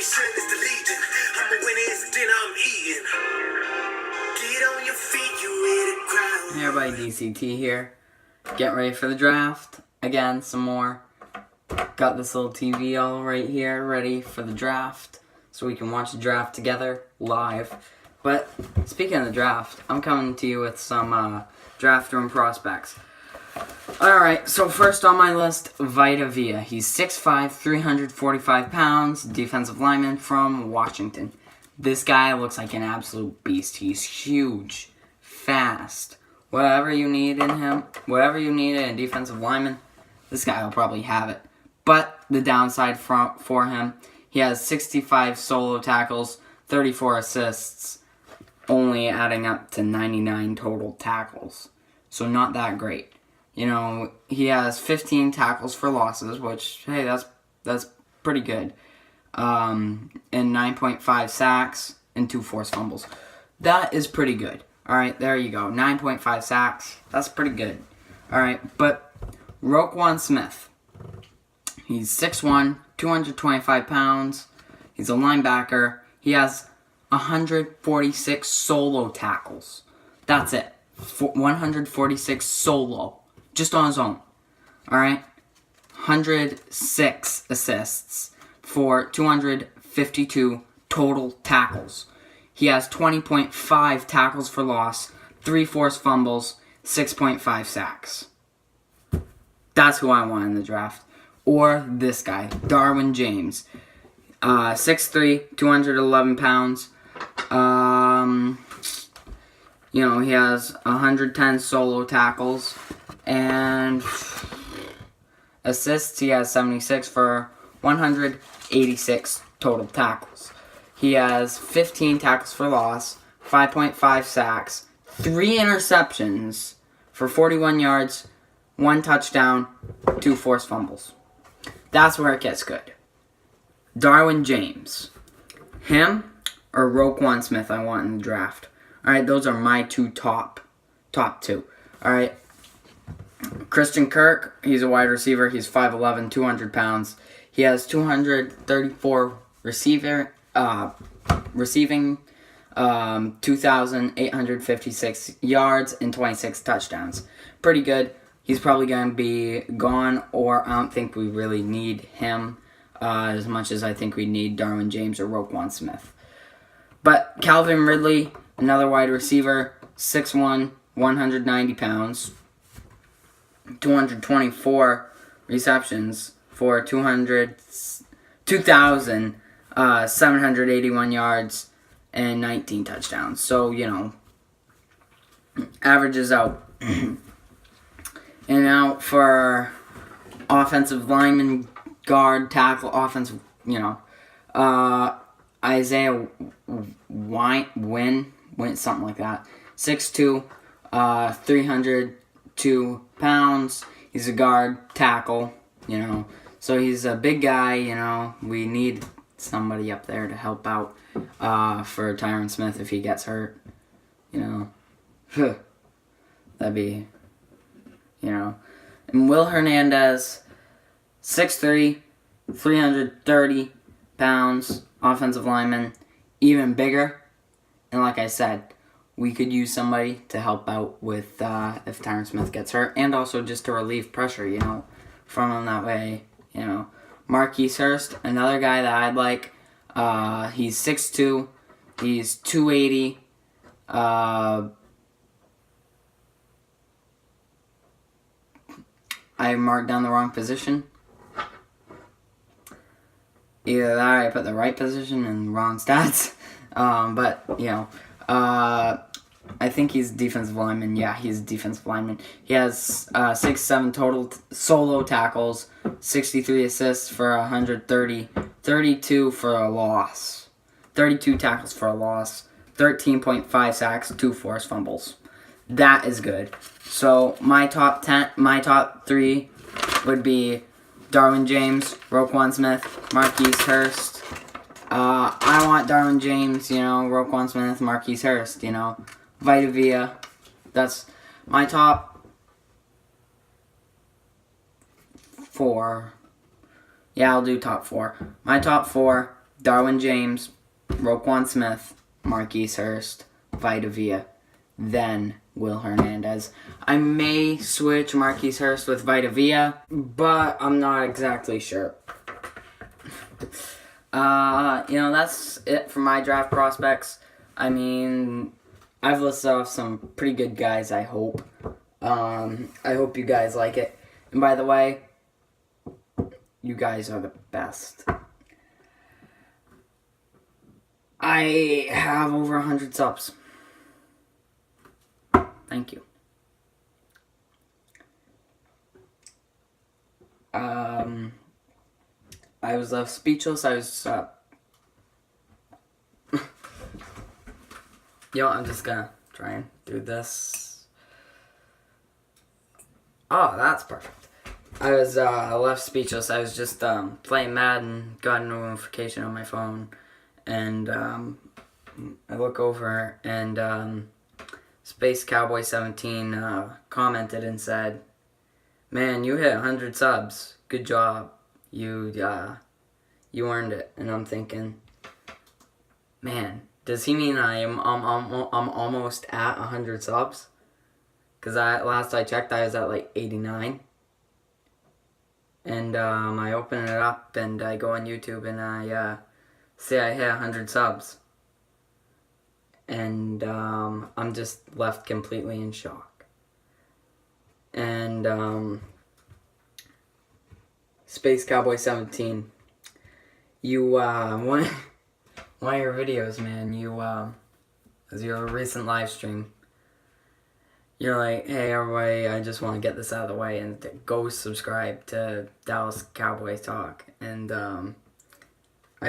Motivation is the legion. I'm a winner, it's the dinner I'm eating. Get on your feet, you ready to crowd. Hey everybody, DCT here. Get ready for the draft. Again, some more. Got this little TV all right here, ready for the draft. So we can watch the draft together, live. But, speaking of the draft, I'm coming to you with some draft room prospects. Alright, so first on my list, Vita Vea. He's 6'5", 345 pounds, defensive lineman from Washington. This guy looks like an absolute beast. He's huge, fast. Whatever you need in him, whatever you need in a defensive lineman, this guy will probably have it. But the downside for him, he has 65 solo tackles, 34 assists, only adding up to 99 total tackles. So not that great. You know, he has 15 tackles for losses, which, hey, that's pretty good. And 9.5 sacks and 2 forced fumbles. That is pretty good. Alright, there you go. 9.5 sacks. That's pretty good. Alright, but Roquan Smith. He's 6'1", 225 pounds. He's a linebacker. He has 146 solo tackles. That's it. 146 solo. Just on his own. Alright? 106 assists for 252 total tackles. He has 20.5 tackles for loss, 3 forced fumbles, 6.5 sacks. That's who I want in the draft. Or this guy, Darwin James. 6'3", 211 pounds. You know, he has 110 solo tackles. And assists, he has 76 for 186 total tackles. He has 15 tackles for loss, 5.5 sacks, 3 interceptions for 41 yards, 1 touchdown, 2 forced fumbles. That's where it gets good. Darwin James. Him or Roquan Smith I want in the draft. Alright, those are my top two. Alright. Christian Kirk, he's a wide receiver. He's 5'11", 200 pounds. He has 234 receiving, 2,856 yards and 26 touchdowns. Pretty good. He's probably going to be gone, or I don't think we really need him as much as I think we need Darwin James or Roquan Smith. But Calvin Ridley, another wide receiver, 6'1", 190 pounds. 224 receptions for 2,781 yards and 19 touchdowns. So, you know, averages out. And now for offensive lineman, guard, tackle, offensive, you know, Isaiah Wynn, something like that. 6'2", 302 pounds. He's a guard, tackle, you know. So he's a big guy, you know. We need somebody up there to help out for Tyron Smith if he gets hurt, you know. That'd be, you know. And Will Hernandez, 6'3", 330 pounds, offensive lineman, even bigger. And like I said, we could use somebody to help out with if Tyron Smith gets hurt, and also just to relieve pressure, you know, from him that way, you know. Marquise Hurst, another guy that I'd like. He's 6'2", he's 280. I marked down the wrong position. Either that or I put the right position and wrong stats. But, you know, I think he's a defensive lineman. Yeah, he's a defensive lineman. He has 6'7" total solo tackles, 63 assists for 130, 32 for a loss, 32 tackles for a loss, 13.5 sacks, 2 forced fumbles. That is good. So my top 3 would be Darwin James, Roquan Smith, Marquise Hurst. I want Darwin James, you know, Roquan Smith, Marquise Hurst, you know, Vita Vea. That's my top 4. Yeah, I'll do top 4. My top 4 Darwin James, Roquan Smith, Marquise Hurst, Vita Vea, then Will Hernandez. I may switch Marquise Hurst with Vita Vea, but I'm not exactly sure. That's it for my draft prospects. I mean, I've listed off some pretty good guys, I hope. I hope you guys like it. And by the way, you guys are the best. I have over 100 subs. Thank you. I was left speechless. I was, I'm just gonna try and do this. Oh, that's perfect. I was, left speechless. I was just, playing Madden, got a notification on my phone, and, I look over, and, Space Cowboy 17, commented and said, "Man, you hit 100 subs. Good job. You earned it." And I'm thinking, man, does he mean I'm almost at 100 subs? Because last I checked, I was at like 89. And I open it up and I go on YouTube and I say I hit 100 subs. And I'm just left completely in shock. And Space Cowboy 17, you one of your videos, man, as your recent live stream, you're like, "Hey everybody, I just want to get this out of the way and go subscribe to Dallas Cowboys Talk." And I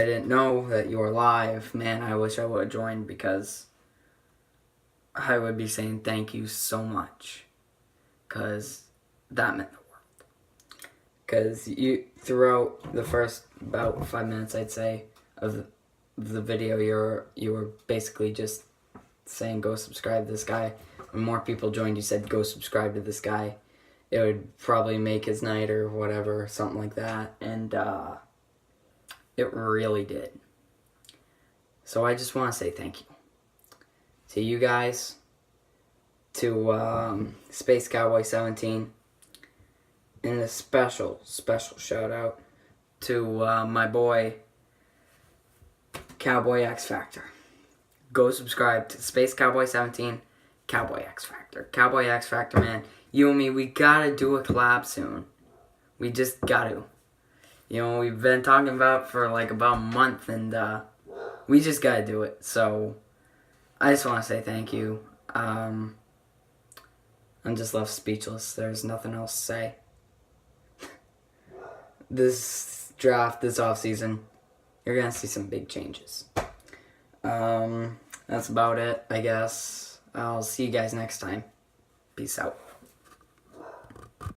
didn't know that you were live. Man, I wish I would have joined, because I would be saying thank you so much, because that meant the world. Because you, throughout the first about 5 minutes, I'd say, of the video, you were basically just saying go subscribe to this guy. When more people joined, you said go subscribe to this guy. It would probably make his night or whatever, something like that. And it really did. So I just want to say thank you to you guys, to Space Cowboy 17, and a special shout out to my boy Cowboy X Factor. Go subscribe to Space Cowboy 17, Cowboy X Factor. Cowboy X Factor, man. You and me, we gotta do a collab soon. We just gotta. We've been talking about it for like about a month, and we just gotta do it. So I just want to say thank you. I'm just left speechless. There's nothing else to say. This draft, this offseason, you're gonna see some big changes. That's about it, I guess. I'll see you guys next time. Peace out.